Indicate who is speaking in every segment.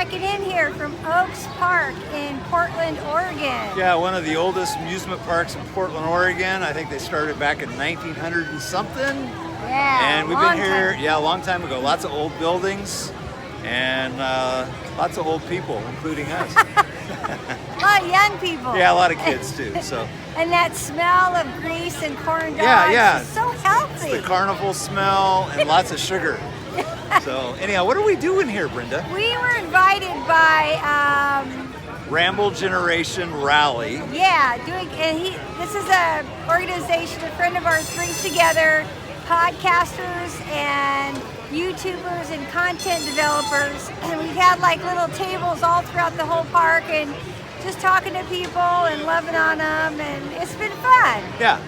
Speaker 1: checking in here from Oaks Park in Portland, Oregon.
Speaker 2: Yeah, one of the oldest amusement parks in Portland, Oregon. I think they started back in 1900 and something.
Speaker 1: Yeah,
Speaker 2: and we've been here, a long time ago. Lots of old buildings and lots of old people, including us.
Speaker 1: A lot of young people.
Speaker 2: Yeah, a lot of kids too. So.
Speaker 1: And that smell of grease and corn dogs is so healthy.
Speaker 2: It's the carnival smell and lots of sugar. So anyhow, what are we doing here, Brenda?
Speaker 1: We were invited by
Speaker 2: Ramble Generation Rally.
Speaker 1: Yeah, this is an organization a friend of ours brings together podcasters and YouTubers and content developers. And we've had like little tables all throughout the whole park and just talking to people and loving on them, and it's been fun.
Speaker 2: Yeah.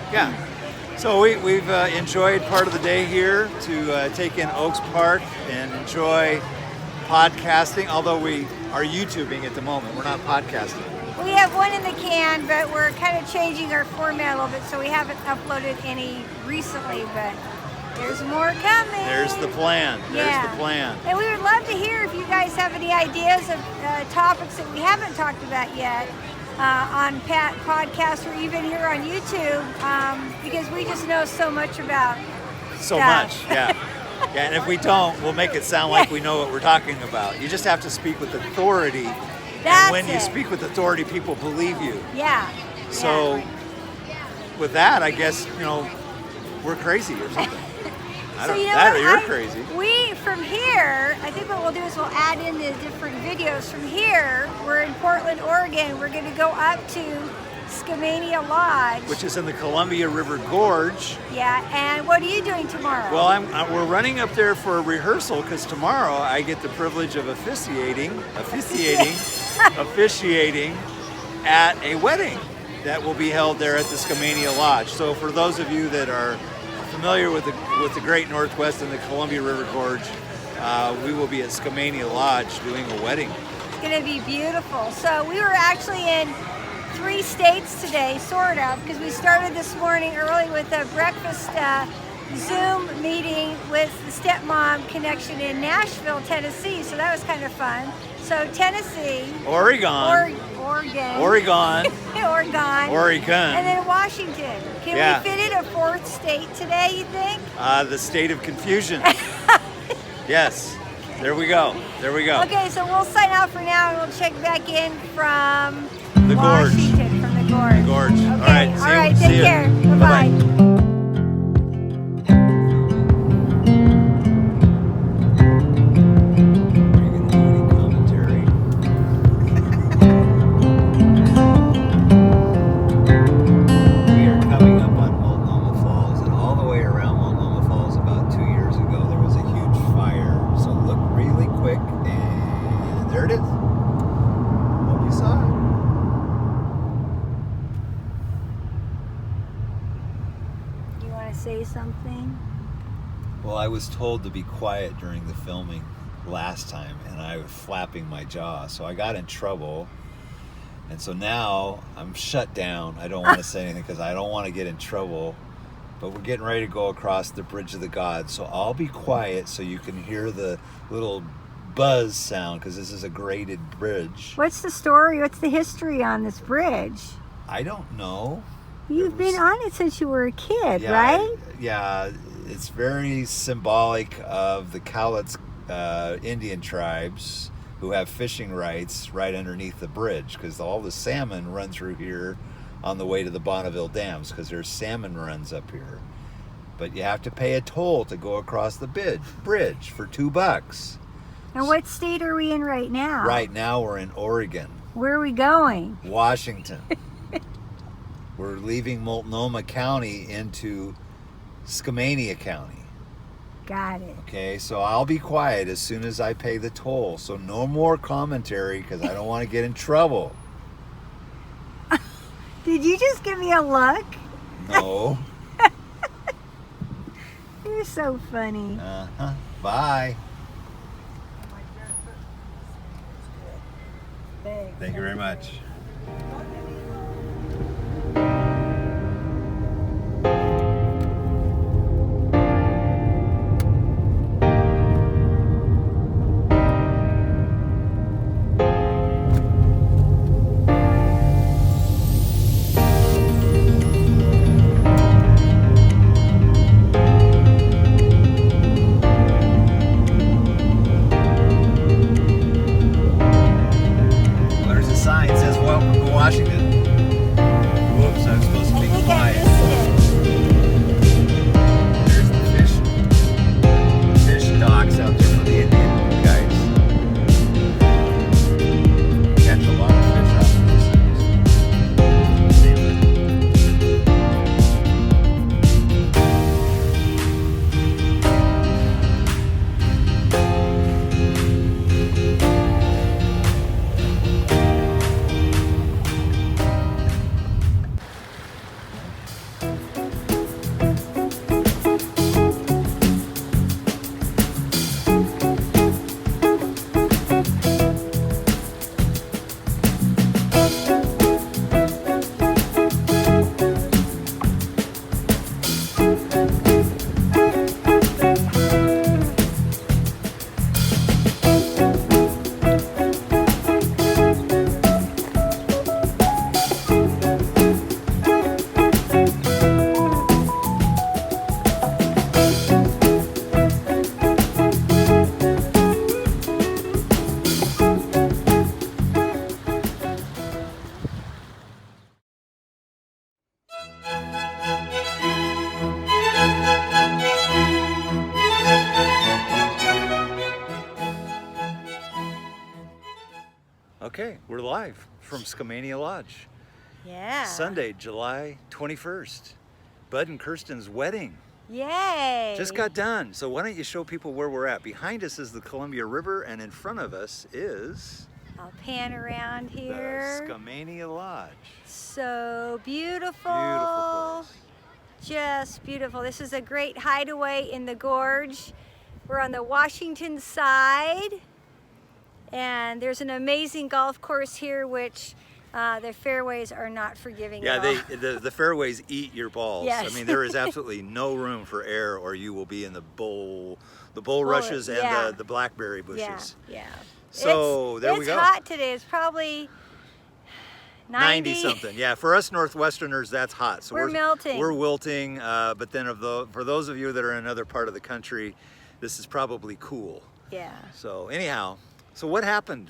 Speaker 2: So we've enjoyed part of the day here to take in Oaks Park and enjoy podcasting, although we are YouTubing at the moment. We're not podcasting.
Speaker 1: We have one in the can, but we're kind of changing our format a little bit, so we haven't uploaded any recently, but there's more coming.
Speaker 2: There's the plan. There's the plan.
Speaker 1: And we would love to hear if you guys have any ideas of topics that we haven't talked about yet on podcasts or even here on YouTube, because we just know so much about
Speaker 2: so
Speaker 1: stuff.
Speaker 2: much, yeah. Yeah, and if we don't, we'll make it sound like we know what we're talking about. You just have to speak with authority. And when you speak with authority, people believe you.
Speaker 1: Yeah.
Speaker 2: So with that, I guess, we're crazy or something. You're crazy.
Speaker 1: From here, I think what we'll do is we'll add in the different videos. From here, we're in Portland, Oregon. We're going to go up to Skamanialodge,
Speaker 2: which is in the Columbia River Gorge.
Speaker 1: Yeah, and what are you doing tomorrow?
Speaker 2: Well, we're running up there for a rehearsal because tomorrow I get the privilege of officiating at a wedding that will be held there at the Skamanialodge. So for those of you that are familiar with the Great Northwest and the Columbia River Gorge, we will be at Skamanialodge doing a wedding.
Speaker 1: It's going to be beautiful. So we were actually in 3 states today, sort of, because we started this morning early with a breakfast Zoom meeting with the Stepmom Connection in Nashville, Tennessee. So that was kind of fun. So Tennessee,
Speaker 2: Oregon,
Speaker 1: and then Washington. Can we fit in a 4th state today, you think?
Speaker 2: The state of confusion. Yes. There we go.
Speaker 1: Okay, so we'll sign out for now and we'll check back in from
Speaker 2: the
Speaker 1: Washington, from the gorge. Okay.
Speaker 2: All right.
Speaker 1: Take care. Bye-bye. Say something?
Speaker 2: Well, I was told to be quiet during the filming last time, and I was flapping my jaw, so I got in trouble. And so now I'm shut down. I don't want to say anything because I don't want to get in trouble. But we're getting ready to go across the Bridge of the Gods, so I'll be quiet so you can hear the little buzz sound because this is a graded bridge.
Speaker 1: What's the story? What's the history on this bridge?
Speaker 2: I don't know.
Speaker 1: You've been on it since you were a kid, right?
Speaker 2: Yeah, it's very symbolic of the Cowlitz Indian tribes who have fishing rights right underneath the bridge because all the salmon run through here on the way to the Bonneville Dams because there's salmon runs up here. But you have to pay a toll to go across the bridge for $2.
Speaker 1: And what state are we in right now?
Speaker 2: Right now we're in Oregon.
Speaker 1: Where are we going?
Speaker 2: Washington. We're leaving Multnomah County into Skamania County.
Speaker 1: Got it.
Speaker 2: Okay, so I'll be quiet as soon as I pay the toll. So no more commentary because I don't want to get in trouble.
Speaker 1: Did you just give me a look?
Speaker 2: No.
Speaker 1: You're so funny.
Speaker 2: Uh-huh. Bye. Thank you very much. Okay, we're live from Skamanialodge.
Speaker 1: Yeah.
Speaker 2: Sunday, July 21st. Bud and Kirsten's wedding.
Speaker 1: Yay.
Speaker 2: Just got done. So why don't you show people where we're at? Behind us is the Columbia River, and in front of us is
Speaker 1: I'll pan around here.
Speaker 2: the Skamanialodge.
Speaker 1: So beautiful.
Speaker 2: Beautiful place.
Speaker 1: Just beautiful. This is a great hideaway in the gorge. We're on the Washington side, and there's an amazing golf course here, which the fairways are not forgiving
Speaker 2: Yeah,
Speaker 1: at all.
Speaker 2: the fairways eat your balls.
Speaker 1: Yes.
Speaker 2: I mean, there is absolutely no room for air, or you will be in the bulrushes and
Speaker 1: yeah.
Speaker 2: the blackberry bushes.
Speaker 1: Yeah.
Speaker 2: So there we go.
Speaker 1: It's hot today. It's probably 90
Speaker 2: something. Yeah, for us Northwesterners, that's hot. So
Speaker 1: we're melting.
Speaker 2: We're wilting. But then for those of you that are in another part of the country, this is probably cool.
Speaker 1: Yeah.
Speaker 2: So anyhow, so what happened?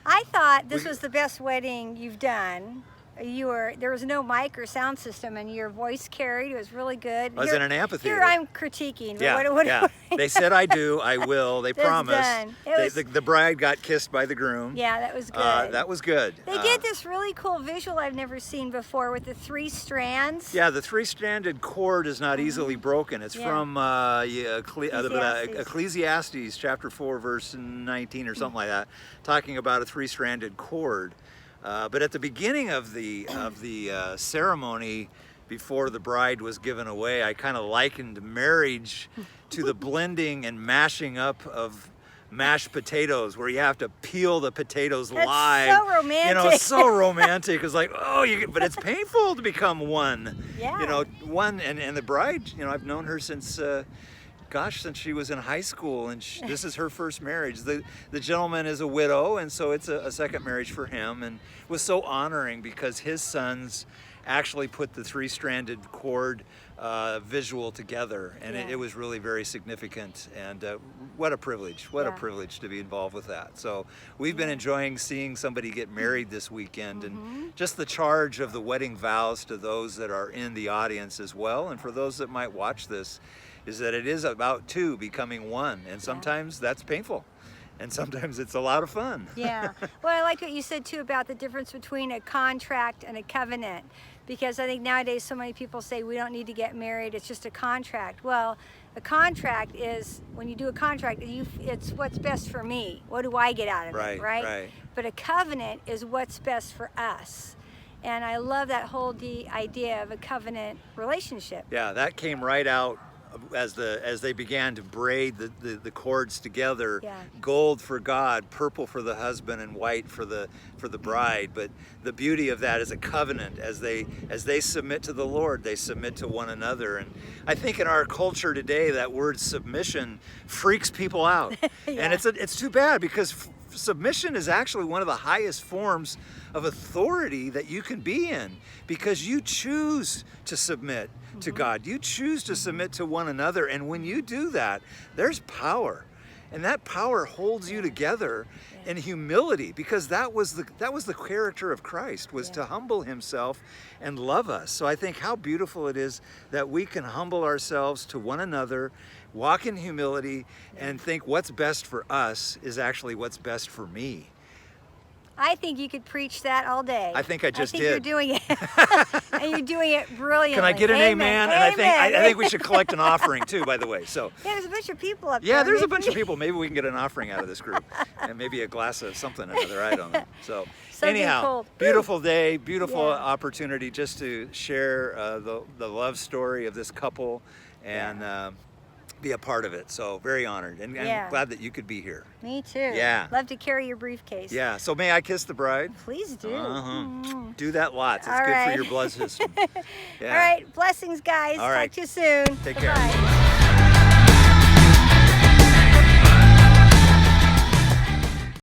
Speaker 1: I thought this was the best wedding you've done. There was no mic or sound system, and your voice carried. It was really good.
Speaker 2: I was in an amphitheater.
Speaker 1: Here I'm critiquing.
Speaker 2: Yeah,
Speaker 1: what
Speaker 2: They said I do, I will. They promised. The bride got kissed by the groom.
Speaker 1: Yeah, that was good.
Speaker 2: That was good.
Speaker 1: They did this really cool visual I've never seen before with the 3 strands.
Speaker 2: Yeah, the 3-stranded cord is not easily broken. It's from Ecclesiastes chapter 4, verse 19 or something like that, talking about a 3-stranded cord. But at the beginning of the ceremony, before the bride was given away, I kind of likened marriage to the blending and mashing up of mashed potatoes, where you have to peel the potatoes live.
Speaker 1: So romantic.
Speaker 2: You know, so romantic. It's like, but it's painful to become one.
Speaker 1: Yeah.
Speaker 2: You know, one, and the bride, you know, I've known her since since she was in high school, and this is her first marriage. The gentleman is a widow, and so it's a second marriage for him, and it was so honoring because his sons actually put the 3-stranded cord visual together, and it was really very significant. And what a privilege! What a privilege to be involved with that. So we've been enjoying seeing somebody get married this weekend, and just the charge of the wedding vows to those that are in the audience as well, and for those that might watch this, is that it is about 2 becoming 1, and sometimes that's painful, and sometimes it's a lot of fun.
Speaker 1: Yeah. Well, I like what you said too about the difference between a contract and a covenant, because I think nowadays so many people say we don't need to get married, it's just a contract. Well, a contract is, when you do a contract, it's what's best for me. What do I get out of it, right?
Speaker 2: Right.
Speaker 1: But a covenant is what's best for us. And I love that whole idea of a covenant relationship.
Speaker 2: Yeah, that came right out as they began to braid the cords together. Gold for God, purple for the husband, and white for the bride. But the beauty of that is a covenant. As they submit to the Lord, they submit to one another. And I think in our culture today, that word submission freaks people out. And it's too bad, because submission is actually one of the highest forms of authority that you can be in, because you choose to submit to God. You choose to submit to one another, and when you do that, there's power, and that power holds you together in humility, because that was the character of Christ, was to humble himself and love us. So I think how beautiful it is that we can humble ourselves to one another, walk in humility, and think what's best for us is actually what's best for me.
Speaker 1: I think you could preach that all day.
Speaker 2: I think I just did.
Speaker 1: You're doing it. And you're doing it brilliantly.
Speaker 2: Can I get an amen? And I think we should collect an offering too, by the way. So
Speaker 1: yeah, there's a bunch of people up there.
Speaker 2: Yeah, there's a bunch of people. Maybe we can get an offering out of this group, and maybe a glass of something or other. I don't know. So anyhow, beautiful day, beautiful opportunity just to share the love story of this couple, and be a part of it. So very honored, and glad that you could be here.
Speaker 1: Me too.
Speaker 2: Yeah.
Speaker 1: Love to carry your briefcase.
Speaker 2: Yeah. So may I kiss the bride?
Speaker 1: Please do.
Speaker 2: Do that lots. It's good for your blood system.
Speaker 1: All right. Blessings, guys.
Speaker 2: All right.
Speaker 1: Talk to you soon.
Speaker 2: Take care.
Speaker 1: Bye.